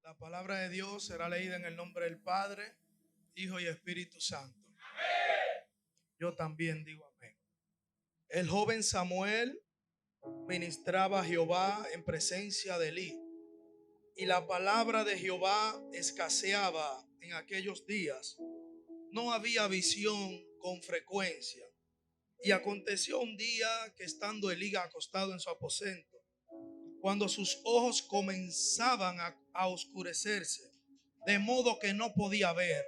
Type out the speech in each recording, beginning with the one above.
La palabra de Dios será leída en el nombre del Padre, Hijo y Espíritu Santo. Yo también digo amén. El joven Samuel ministraba a Jehová en presencia de Elí, y la palabra de Jehová escaseaba en aquellos días. No había visión con frecuencia. Y aconteció un día que estando Elí acostado en su aposento, cuando sus ojos comenzaban a oscurecerse, de modo que no podía ver,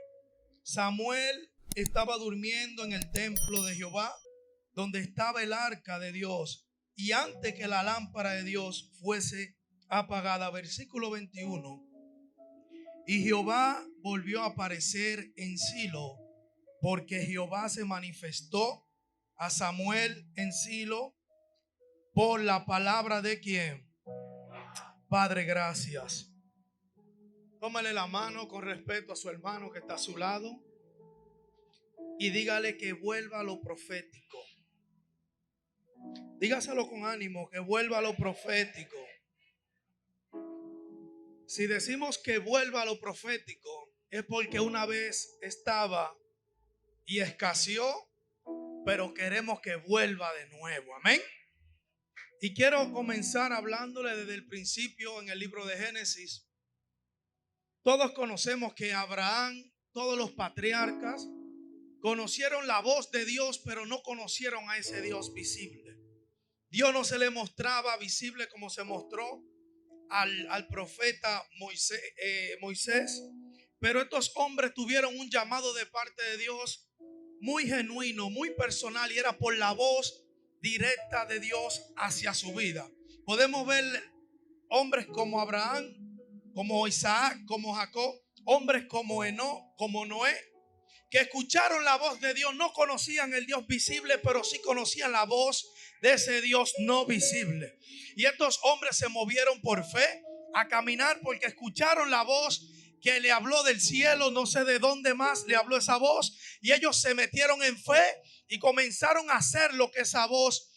Samuel estaba durmiendo en el templo de Jehová, donde estaba el arca de Dios, y antes que la lámpara de Dios fuese apagada. Versículo 21. Y Jehová volvió a aparecer en Silo, porque Jehová se manifestó a Samuel en Silo por la palabra de ¿quién? Padre, gracias. Tómale la mano con respeto a su hermano que está a su lado y dígale que vuelva a lo profético. Dígaselo con ánimo, que vuelva a lo profético. Si decimos que vuelva a lo profético, es porque una vez estaba y escaseó, pero queremos que vuelva de nuevo. Amén. Y quiero comenzar hablándole desde el principio en el libro de Génesis. Todos conocemos que Abraham, todos los patriarcas, conocieron la voz de Dios, pero no conocieron a ese Dios visible. Dios no se le mostraba visible como se mostró al profeta Moisés, pero estos hombres tuvieron un llamado de parte de Dios muy genuino, muy personal, y era por la voz directa de Dios hacia su vida. Podemos ver hombres como Abraham, como Isaac, como Jacob, hombres como Enoc, como Noé, que escucharon la voz de Dios. No conocían el Dios visible, pero sí conocían la voz de ese Dios no visible. Y estos hombres se movieron por fe a caminar porque escucharon la voz que le habló del cielo. No sé de dónde más le habló esa voz, y ellos se metieron en fe y comenzaron a hacer lo que esa voz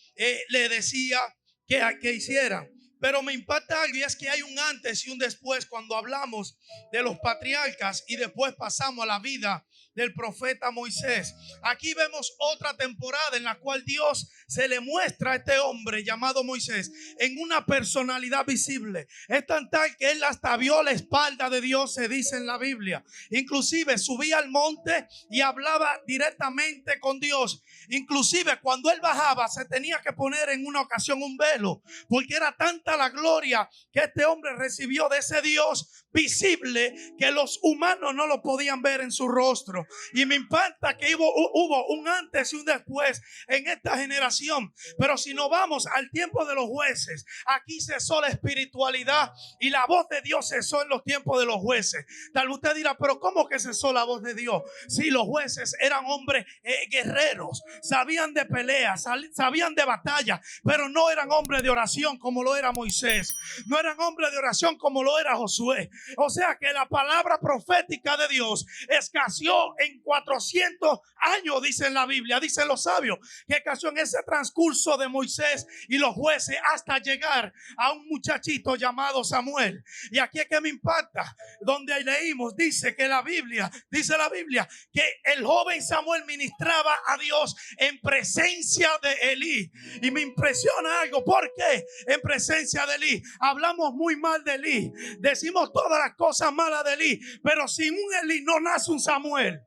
le decía que hicieran. Pero me impacta algo, y es que hay un antes y un después cuando hablamos de los patriarcas y después pasamos a la vida del profeta Moisés. Aquí vemos otra temporada en la cual Dios se le muestra a este hombre llamado Moisés en una personalidad visible. Es tan tal que él hasta vio la espalda de Dios, se dice en la Biblia. Inclusive subía al monte y hablaba directamente con Dios. Inclusive cuando él bajaba se tenía que poner en una ocasión un velo, porque era tanta la gloria que este hombre recibió de ese Dios visible que los humanos no lo podían ver en su rostro. Y me impacta que hubo un antes y un después en esta generación. Pero si no vamos al tiempo de los jueces, aquí cesó la espiritualidad y la voz de Dios cesó en los tiempos de los jueces. Tal vez usted dirá, pero ¿cómo que cesó la voz de Dios? Sí, los jueces eran hombres guerreros, sabían de peleas, sabían de batalla, pero no eran hombres de oración como lo era Moisés. No eran hombres de oración como lo era Josué. O sea que la palabra profética de Dios escaseó en 400 años, dice en la Biblia, dicen los sabios, que escaseó en ese transcurso de Moisés y los jueces hasta llegar a un muchachito llamado Samuel. Y aquí es que me impacta, donde leímos, dice la Biblia que el joven Samuel ministraba a Dios en presencia de Elí. Y me impresiona algo, porque en presencia de Elí hablamos muy mal de Elí, decimos todas las cosas malas de Elí, pero sin un Elí no nace un Samuel.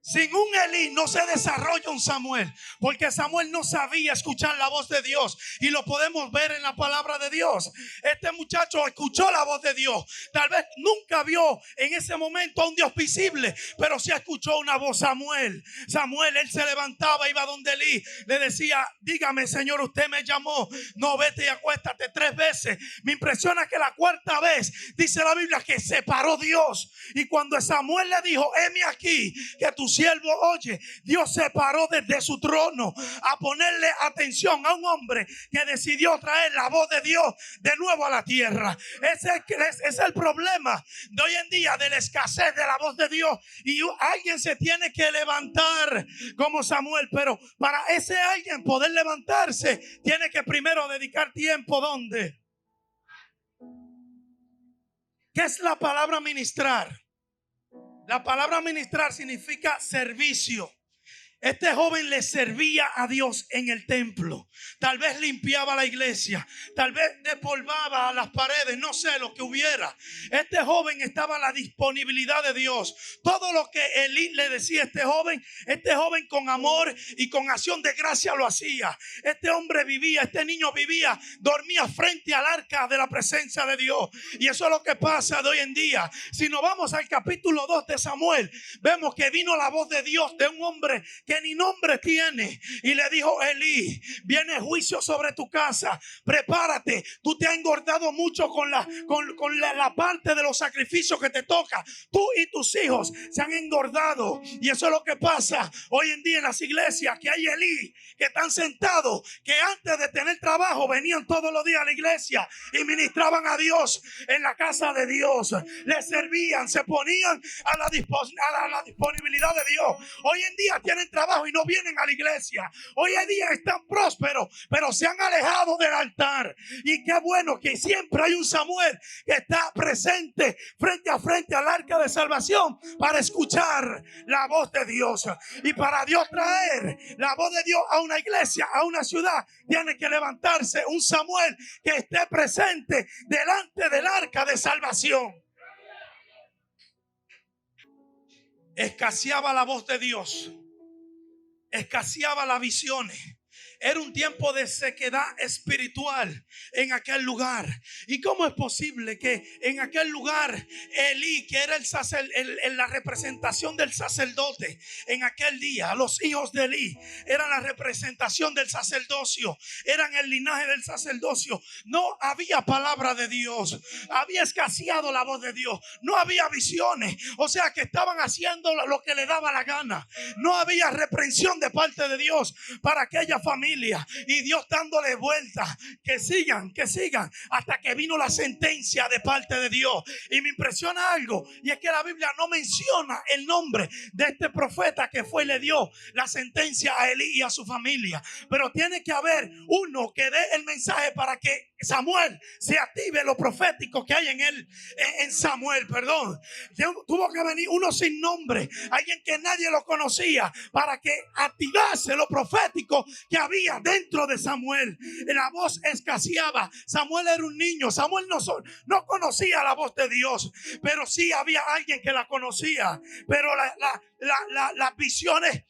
Sin un Elí no se desarrolla un Samuel, porque Samuel no sabía escuchar la voz de Dios, y lo podemos ver en la palabra de Dios. Este muchacho escuchó la voz de Dios. Tal vez nunca vio en ese momento a un Dios visible, pero sí escuchó una voz. Samuel, él se levantaba, iba donde Elí, le decía, dígame Señor, usted me llamó. No, vete y acuéstate 3 veces. Me impresiona que la 4ª vez dice la Biblia que se paró Dios, y cuando Samuel le dijo, heme aquí que tu siervo oye, Dios se paró desde su trono a ponerle atención a un hombre que decidió traer la voz de Dios de nuevo a la tierra. Ese es el problema de hoy en día, de la escasez de la voz de Dios, y alguien se tiene que levantar como Samuel. Pero para ese alguien poder levantarse, tiene que primero dedicar tiempo. ¿Dónde? ¿Qué es la palabra ministrar? La palabra ministrar significa servicio. Este joven le servía a Dios en el templo. Tal vez limpiaba la iglesia. Tal vez despolvaba las paredes. No sé lo que hubiera. Este joven estaba a la disponibilidad de Dios. Todo lo que Elí le decía a este joven con amor y con acción de gracia lo hacía. Este hombre vivía, este niño vivía, dormía frente al arca de la presencia de Dios. Y eso es lo que pasa de hoy en día. Si nos vamos al capítulo 2 de Samuel, vemos que vino la voz de Dios de un hombre que ni nombre tiene, y le dijo: Elí, viene juicio sobre tu casa, prepárate, tú te has engordado mucho con la parte de los sacrificios que te toca, tú y tus hijos se han engordado. Y eso es lo que pasa hoy en día en las iglesias, que hay Elí que están sentados, que antes de tener trabajo venían todos los días a la iglesia y ministraban a Dios en la casa de Dios, le servían, se ponían a la disponibilidad de Dios. Hoy en día tienen trabajo y no vienen a la iglesia. Hoy en día están prósperos, pero se han alejado del altar. Y qué bueno que siempre hay un Samuel que está presente frente a frente al arca de salvación para escuchar la voz de Dios. Y para Dios traer la voz de Dios a una iglesia, a una ciudad, tiene que levantarse un Samuel que esté presente delante del arca de salvación. Escaseaba la voz de Dios. Escaseaba las visiones. Era un tiempo de sequedad espiritual en aquel lugar. ¿Y cómo es posible que en aquel lugar Elí, que era la representación del sacerdote en aquel día, los hijos de Elí eran la representación del sacerdocio, eran el linaje del sacerdocio, no había palabra de Dios, había escaseado la voz de Dios, no había visiones, o sea que estaban haciendo lo que le daba la gana, no había reprensión de parte de Dios para aquella familia. Y Dios dándole vuelta, que sigan hasta que vino la sentencia de parte de Dios. Y me impresiona algo, y es que la Biblia no menciona el nombre de este profeta que fue y le dio la sentencia a Elí y a su familia, pero tiene que haber uno que dé el mensaje para que Samuel se active lo profético que hay en él, en Samuel, perdón. Tuvo que venir uno sin nombre, alguien que nadie lo conocía, para que activase lo profético que había dentro de Samuel. La voz escaseaba. Samuel era un niño. Samuel no conocía la voz de Dios, pero sí había alguien que la conocía. Pero las visiones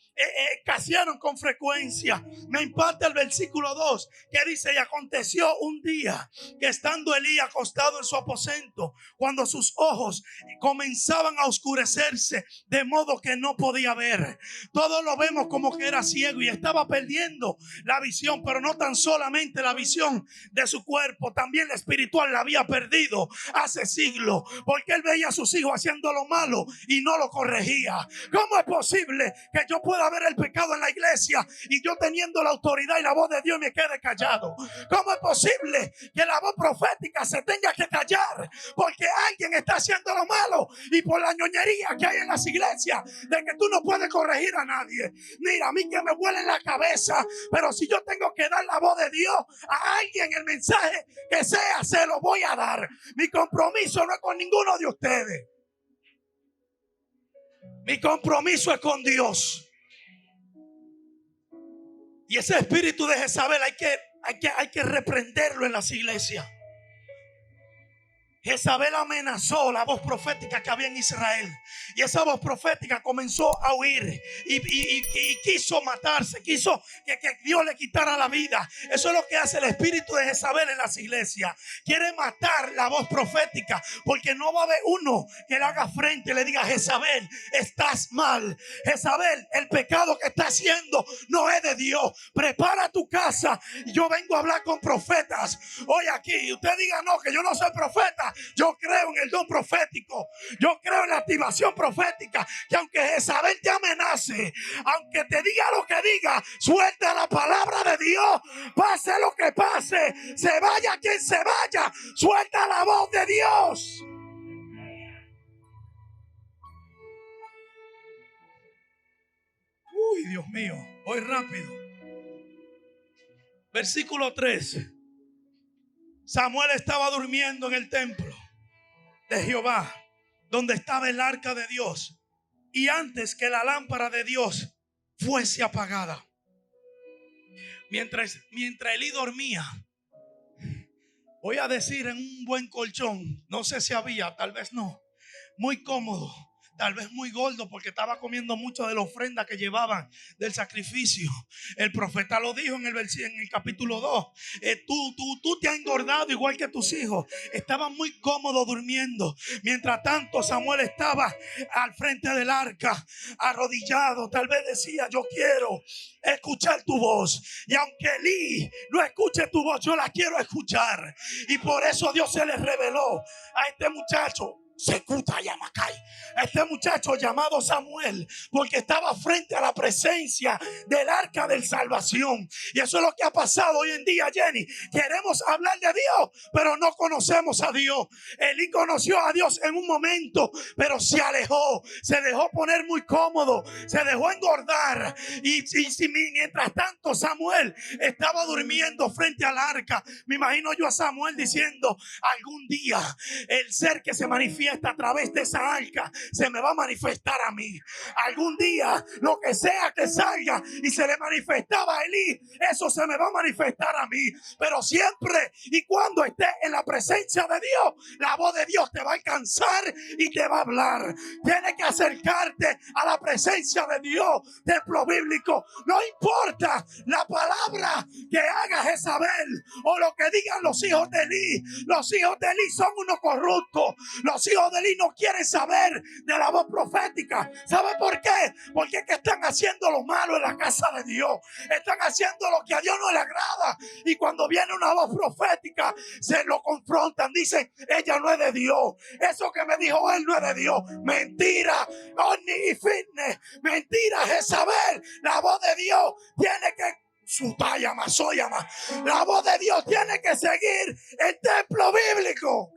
escasearon con frecuencia. Me impacta el versículo 2 que dice: y aconteció un día que estando Elí acostado en su aposento, cuando sus ojos comenzaban a oscurecerse de modo que no podía ver. Todos lo vemos como que era ciego y estaba perdiendo la visión, pero no tan solamente la visión de su cuerpo, también la espiritual la había perdido hace siglos, porque él veía a sus hijos haciendo lo malo y no lo corregía. ¿Cómo es posible que yo pueda ver el pecado en la iglesia y yo teniendo la autoridad y la voz de Dios me quede callado? ¿Cómo es posible que la voz profética se tenga que callar porque alguien está haciendo lo malo y por la ñoñería que hay en las iglesias de que tú no puedes corregir a nadie? Mira, a mí que me huele en la cabeza, pero si yo tengo que dar la voz de Dios a alguien, el mensaje que sea, se lo voy a dar. Mi compromiso no es con ninguno de ustedes. Mi compromiso es con Dios. Y ese espíritu de Jezabel hay que reprenderlo en las iglesias. Jezabel amenazó la voz profética que había en Israel, y esa voz profética comenzó a huir y quiso matarse, quiso que Dios le quitara la vida. Eso es lo que hace el espíritu de Jezabel en las iglesias. Quiere matar la voz profética, porque no va a haber uno que le haga frente y le diga: Jezabel, estás mal. Jezabel, el pecado que está haciendo no es de Dios. Prepara tu casa. Yo vengo a hablar con profetas hoy aquí. Usted diga: no, que yo no soy profeta. Yo creo en el don profético. Yo creo en la activación profética. Que aunque Jezabel te amenace, aunque te diga lo que diga, suelta la palabra de Dios. Pase lo que pase, se vaya quien se vaya, suelta la voz de Dios. Uy, Dios mío, voy rápido. Versículo 3. Samuel estaba durmiendo en el templo. de Jehová, donde estaba el arca de Dios, y antes que la lámpara de Dios fuese apagada. Mientras Elí dormía, voy a decir, en un buen colchón, no sé si había, tal vez no, muy cómodo, tal vez muy gordo, porque estaba comiendo mucho de la ofrenda que llevaban del sacrificio. El profeta lo dijo en el capítulo 2. Tú te has engordado igual que tus hijos. Estaban muy cómodos durmiendo. Mientras tanto, Samuel estaba al frente del arca, arrodillado. Tal vez decía: yo quiero escuchar tu voz. Y aunque Elí no escuche tu voz, yo la quiero escuchar. Y por eso Dios se le reveló a este muchacho, a este muchacho llamado Samuel, porque estaba frente a la presencia del arca de salvación. Y eso es lo que ha pasado hoy en día, Jenny. Queremos hablar de Dios, pero no conocemos a Dios. Elí conoció a Dios en un momento, pero se alejó, se dejó poner muy cómodo, se dejó engordar. Y mientras tanto Samuel estaba durmiendo frente al arca, me imagino yo a Samuel diciendo: algún día el ser que se manifiesta a través de esa arca se me va a manifestar a mí. Algún día lo que sea que salga y se le manifestaba a Elí, eso se me va a manifestar a mí. Pero siempre y cuando estés en la presencia de Dios, la voz de Dios te va a alcanzar y te va a hablar. Tienes que acercarte a la presencia de Dios. Templo bíblico, no importa la palabra que haga Jezabel o lo que digan los hijos de Elí. Los hijos de Elí son unos corruptos. Los hijos de Elí no quieren saber de la voz profética. ¿Sabe por qué? Porque es que están haciendo lo malo en la casa de Dios. Están haciendo lo que a Dios no le agrada. Y cuando viene una voz profética, se lo confrontan. Dicen: ella no es de Dios. Eso que me dijo él no es de Dios. Mentira. Oni fitness. Mentira, Jezabel. La voz de Dios tiene que... La voz de Dios tiene que seguir el templo bíblico.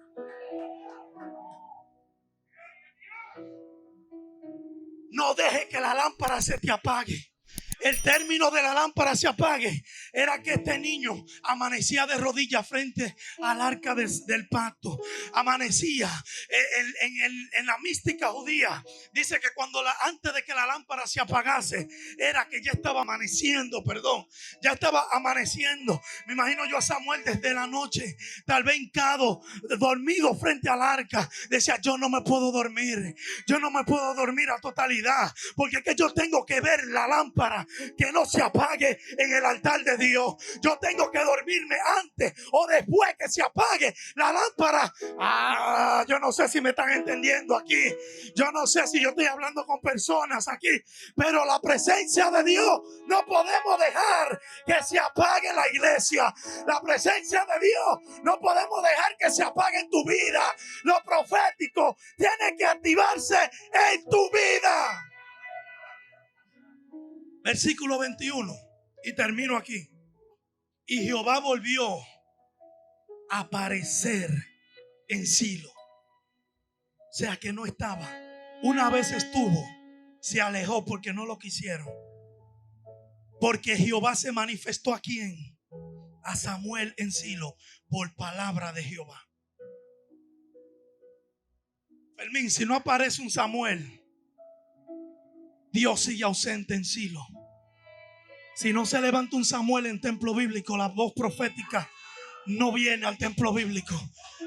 No deje que la lámpara se te apague. El término de la lámpara se apague era que este niño amanecía de rodillas frente al arca del pacto. Amanecía en la mística judía. Dice que antes de que la lámpara se apagase, era que ya estaba amaneciendo, ya estaba amaneciendo. Me imagino yo a Samuel desde la noche, tal vez hincado, dormido frente al arca. Decía: yo no me puedo dormir. Yo no me puedo dormir a totalidad, porque es que yo tengo que ver la lámpara que no se apague en el altar de Dios. Yo tengo que dormirme antes o después que se apague la lámpara. Yo no sé si me están entendiendo aquí. Yo no sé si yo estoy hablando con personas aquí, pero la presencia de Dios no podemos dejar que se apague en la iglesia. La presencia de Dios no podemos dejar que se apague en tu vida. Lo profético tiene que activarse en tu vida. Versículo 21. Y termino aquí. Y Jehová volvió a aparecer en Silo. O sea que no estaba. Una vez estuvo, se alejó porque no lo quisieron. Porque Jehová se manifestó a quién? A Samuel en Silo por palabra de Jehová. Fermín, si no aparece un Samuel, Dios sigue ausente en Silo. Si no se levanta un Samuel en templo bíblico, la voz profética no viene al templo bíblico.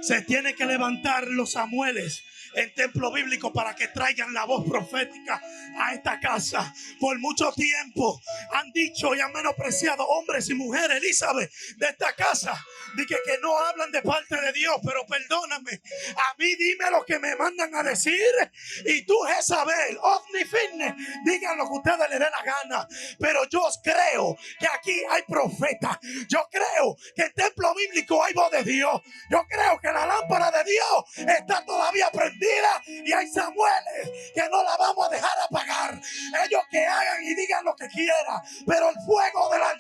Se tiene que levantar los Samueles en templo bíblico para que traigan la voz profética a esta casa. Por mucho tiempo han dicho y han menospreciado hombres y mujeres, Elizabeth, de esta casa, de que no hablan de parte de Dios. Pero perdóname, a mí dime lo que me mandan a decir, y tú, Jezabel, Ovni Fitness, digan lo que ustedes les dé la gana. Pero yo creo que aquí hay profeta. Yo creo que en templo bíblico hay voz de Dios. Yo creo que la lámpara de Dios está todavía prendida y hay Samueles que no la vamos a dejar apagar. Ellos que hagan y digan lo que quieran, pero el fuego del altar